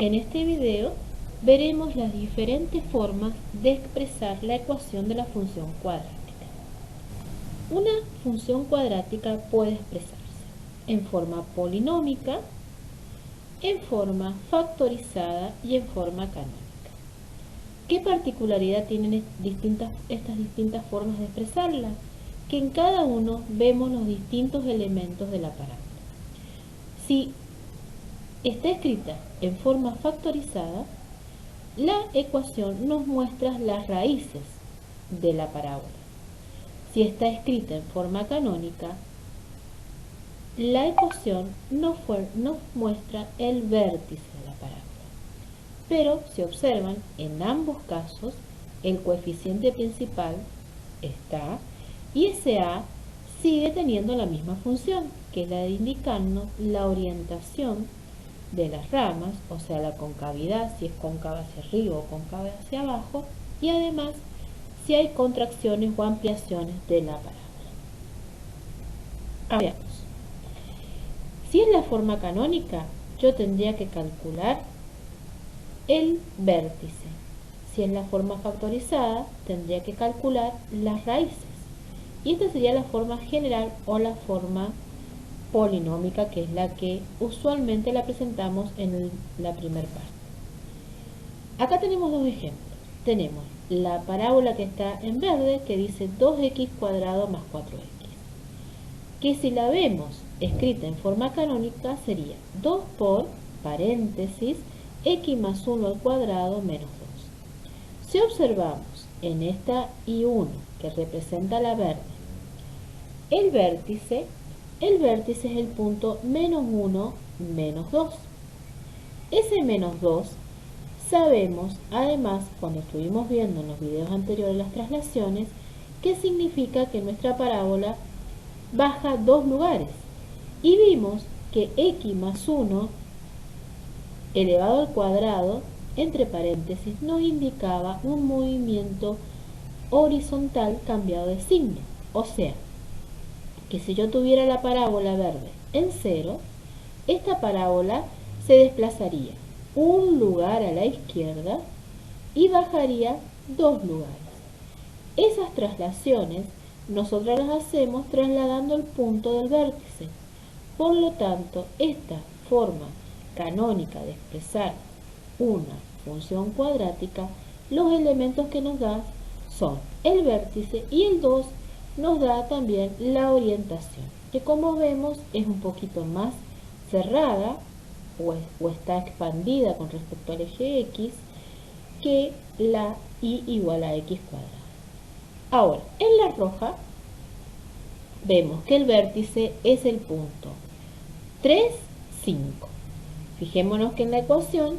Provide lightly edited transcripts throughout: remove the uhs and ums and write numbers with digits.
En este video veremos las diferentes formas de expresar la ecuación de la función cuadrática. Una función cuadrática puede expresarse en forma polinómica, en forma factorizada y en forma canónica. ¿Qué particularidad tienen estas distintas formas de expresarla? Que en cada uno vemos los distintos elementos de la parábola. Si está escrita en forma factorizada, la ecuación nos muestra las raíces de la parábola. Si está escrita en forma canónica, la ecuación nos muestra el vértice de la parábola. Pero si observan, en ambos casos el coeficiente principal está y ese a sigue teniendo la misma función, que es la de indicarnos la orientación de las ramas, o sea, la concavidad, si es cóncava hacia arriba o cóncava hacia abajo, y además si hay contracciones o ampliaciones de la parábola. Veamos. Si es la forma canónica, yo tendría que calcular el vértice. Si es la forma factorizada, tendría que calcular las raíces. Y esta sería la forma general o la forma polinómica, que es la que usualmente la presentamos en la primera parte. Acá tenemos dos ejemplos. Tenemos la parábola que está en verde, que dice 2x cuadrado más 4x, que si la vemos escrita en forma canónica sería 2 por paréntesis x más 1 al cuadrado menos 2. Si observamos en esta I1 que representa la verde, el vértice es el punto menos 1, menos 2. Ese menos 2 sabemos, además, cuando estuvimos viendo en los videos anteriores las traslaciones, que significa que nuestra parábola baja 2 lugares. Y vimos que x más 1 elevado al cuadrado, entre paréntesis, nos indicaba un movimiento horizontal cambiado de signo. O sea, que si yo tuviera la parábola verde en 0, esta parábola se desplazaría un lugar a la izquierda y bajaría 2 lugares. Esas traslaciones nosotros las hacemos trasladando el punto del vértice. Por lo tanto, esta forma canónica de expresar una función cuadrática, los elementos que nos da son el vértice y el 2 nos da también la orientación, que como vemos es un poquito más cerrada o está expandida con respecto al eje X que la y igual a x cuadrado. Ahora, en la roja vemos que el vértice es el punto 3, 5. Fijémonos que en la ecuación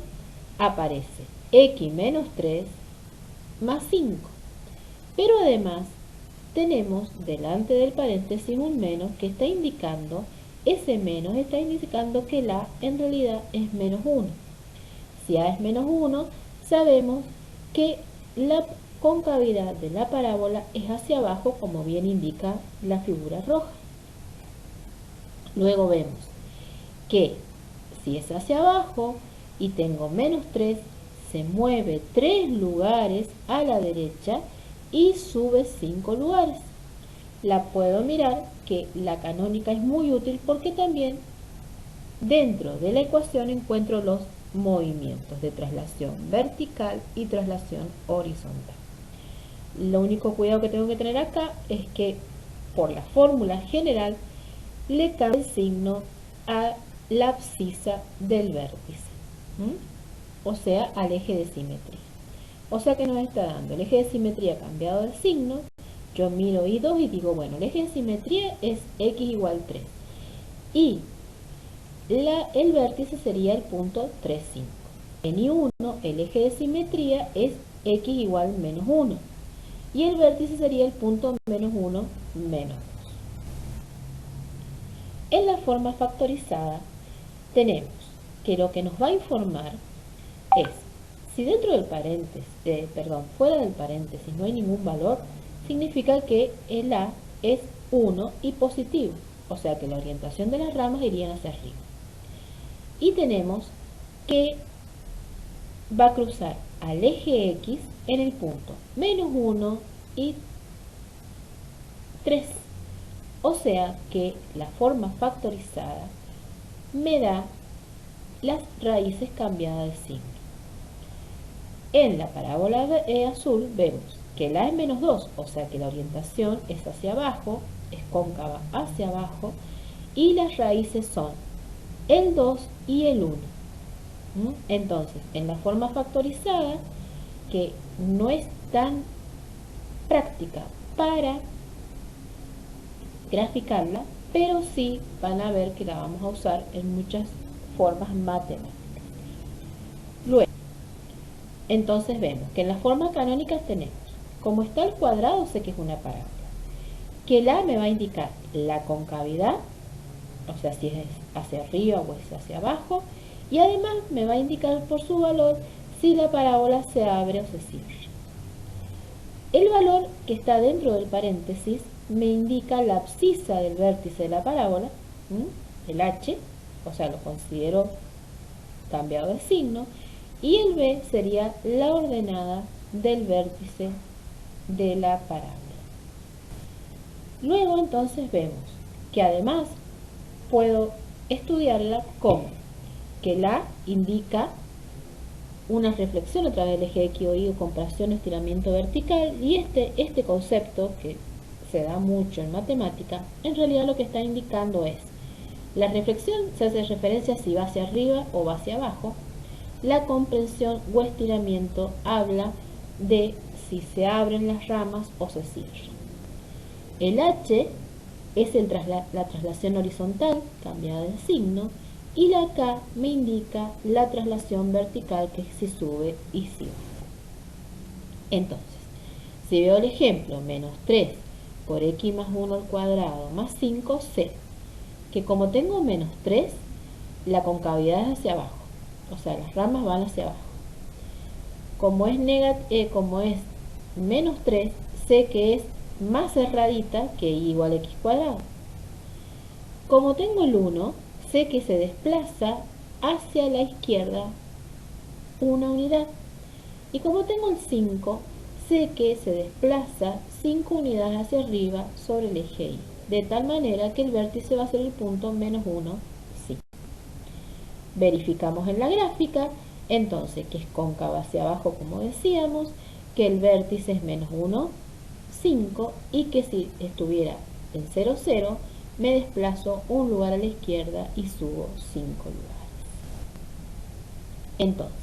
aparece x menos 3 más 5. Pero además tenemos delante del paréntesis un menos que está indicando, ese menos está indicando que la en realidad es menos 1. Si a es menos 1, sabemos que la concavidad de la parábola es hacia abajo, como bien indica la figura roja. Luego vemos que si es hacia abajo y tengo menos 3, se mueve 3 lugares a la derecha y sube 5 lugares. La puedo mirar que la canónica es muy útil porque también dentro de la ecuación encuentro los movimientos de traslación vertical y traslación horizontal. Lo único cuidado que tengo que tener acá es que por la fórmula general le cambio el signo a la abscisa del vértice, o sea, al eje de simetría. O sea que nos está dando el eje de simetría cambiado de signo. Yo miro I2 y digo, bueno, el eje de simetría es x igual 3. Y el vértice sería el punto 3, 5. En I1 el eje de simetría es x igual menos 1. Y el vértice sería el punto menos 1, menos 2. En la forma factorizada tenemos que lo que nos va a informar es, si dentro del paréntesis, fuera del paréntesis no hay ningún valor, significa que el A es 1 y positivo, o sea que la orientación de las ramas irían hacia arriba. Y tenemos que va a cruzar al eje X en el punto menos 1 y 3. O sea que la forma factorizada me da las raíces cambiadas de signo. En la parábola azul vemos que la es menos 2, o sea que la orientación es hacia abajo, es cóncava hacia abajo, y las raíces son el 2 y el 1. Entonces, en la forma factorizada, que no es tan práctica para graficarla, pero sí van a ver que la vamos a usar en muchas formas matemáticas. Luego, entonces vemos que en la forma canónica tenemos, como está el cuadrado, sé que es una parábola, que la me va a indicar la concavidad, o sea, si es hacia arriba o es hacia abajo, y además me va a indicar por su valor si la parábola se abre o se cierra. El valor que está dentro del paréntesis me indica la abscisa del vértice de la parábola, el h, o sea, lo considero cambiado de signo, y el b sería la ordenada del vértice de la parábola. Luego entonces vemos que además puedo estudiarla como que la indica una reflexión a través del eje X o Y, compresión, estiramiento vertical, y este concepto que se da mucho en matemática, en realidad lo que está indicando es la reflexión se hace referencia a si va hacia arriba o va hacia abajo. La comprensión o estiramiento habla de si se abren las ramas o se cierran. El H es la traslación horizontal, cambiada de signo, y la K me indica la traslación vertical, que es si sube y si baja. Entonces, si veo el ejemplo, menos 3 por x más 1 al cuadrado más 5, sé que como tengo menos 3, la concavidad es hacia abajo, o sea, las ramas van hacia abajo. Como es menos 3, sé que es más cerradita que y igual a x cuadrado. Como tengo el 1, sé que se desplaza hacia la izquierda una unidad. Y como tengo el 5, sé que se desplaza 5 unidades hacia arriba sobre el eje Y, de tal manera que el vértice va a ser el punto menos 1, 5. Verificamos en la gráfica, entonces, que es cóncava hacia abajo, como decíamos, que el vértice es menos 1, 5, y que si estuviera en 0, 0, me desplazo un lugar a la izquierda y subo 5 lugares. Entonces,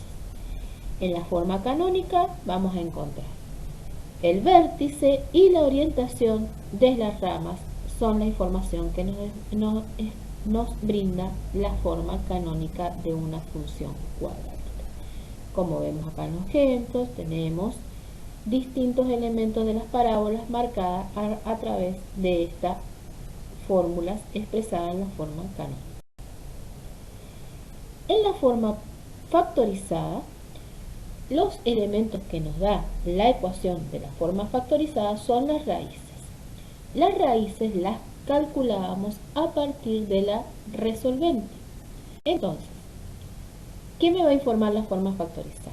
en la forma canónica vamos a encontrar el vértice y la orientación de las ramas son la información que nos brinda la forma canónica de una función cuadrática. Como vemos acá en los ejemplos, tenemos distintos elementos de las parábolas marcadas a través de estas fórmulas expresadas en la forma canónica. En la forma factorizada, los elementos que nos da la ecuación de la forma factorizada son las raíces. Las raíces las calculábamos a partir de la resolvente. Entonces, ¿qué me va a informar la forma factorizada?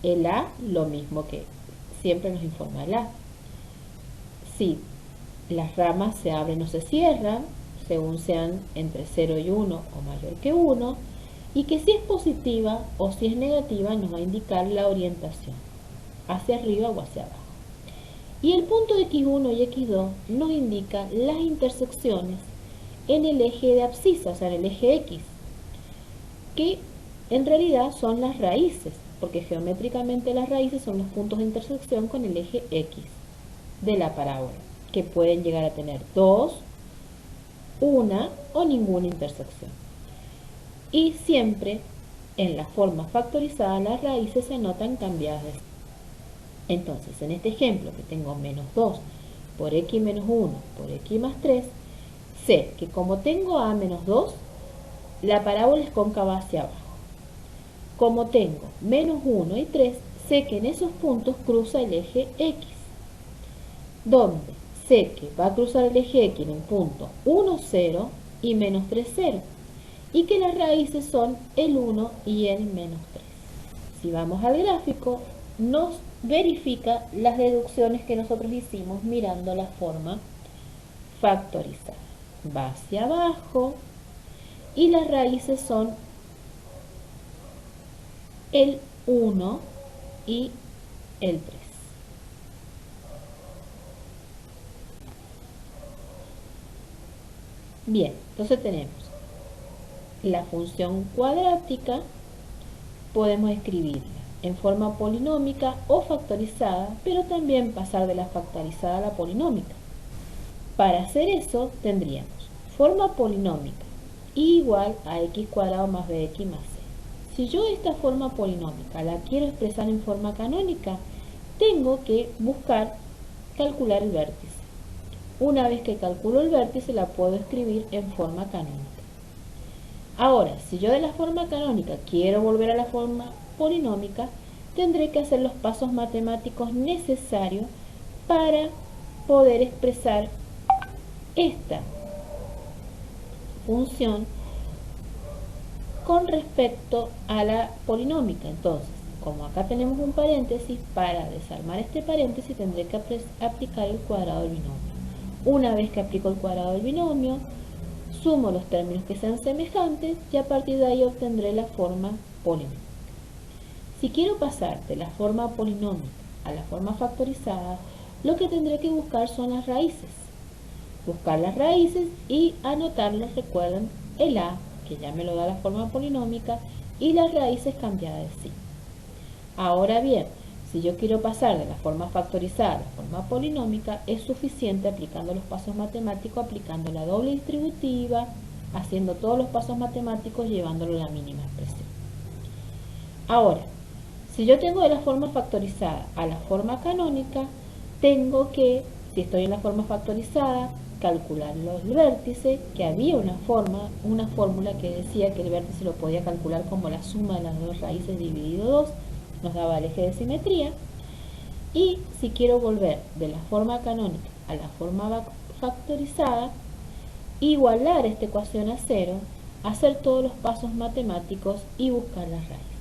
El A, lo mismo que siempre nos informa el A. Si las ramas se abren o se cierran, según sean entre 0 y 1 o mayor que 1, y que si es positiva o si es negativa nos va a indicar la orientación, hacia arriba o hacia abajo. Y el punto X1 y X2 nos indica las intersecciones en el eje de abscisa, o sea, en el eje X, que en realidad son las raíces, porque geométricamente las raíces son los puntos de intersección con el eje X de la parábola, que pueden llegar a tener 2, una o ninguna intersección. Y siempre en la forma factorizada las raíces se anotan cambiadas de signo. Entonces, en este ejemplo que tengo menos 2 por x menos 1 por x más 3, sé que como tengo a menos 2, la parábola es cóncava hacia abajo. Como tengo menos 1 y 3, sé que en esos puntos cruza el eje X, donde sé que va a cruzar el eje X en un punto 1, 0 y menos 3, 0, y que las raíces son el 1 y el menos 3. Si vamos al gráfico, nos verifica las deducciones que nosotros hicimos mirando la forma factorizada. Va hacia abajo y las raíces son el 1 y el 3. Bien, entonces tenemos la función cuadrática, podemos escribirla en forma polinómica o factorizada, pero también pasar de la factorizada a la polinómica. Para hacer eso tendríamos forma polinómica igual a x cuadrado más bx más c. Si yo esta forma polinómica la quiero expresar en forma canónica, tengo que calcular el vértice. Una vez que calculo el vértice, la puedo escribir en forma canónica. Ahora, si yo de la forma canónica quiero volver a la forma polinómica, tendré que hacer los pasos matemáticos necesarios para poder expresar esta función con respecto a la polinómica. Entonces, como acá tenemos un paréntesis, para desarmar este paréntesis tendré que aplicar el cuadrado del binomio. Una vez que aplico el cuadrado del binomio, sumo los términos que sean semejantes y a partir de ahí obtendré la forma polinómica. Si quiero pasar de la forma polinómica a la forma factorizada, lo que tendré que buscar son las raíces. Buscar las raíces y anotarlas, recuerden, el a, que ya me lo da la forma polinómica, y las raíces cambiadas de signo. Ahora bien, si yo quiero pasar de la forma factorizada a la forma polinómica, es suficiente aplicando los pasos matemáticos, aplicando la doble distributiva, haciendo todos los pasos matemáticos, llevándolo a la mínima expresión. Ahora, si yo tengo de la forma factorizada a la forma canónica, tengo que, si estoy en la forma factorizada, calcular los vértices, que había una fórmula que decía que el vértice lo podía calcular como la suma de las dos raíces dividido 2, nos daba el eje de simetría. Y si quiero volver de la forma canónica a la forma factorizada, igualar esta ecuación a cero, hacer todos los pasos matemáticos y buscar las raíces.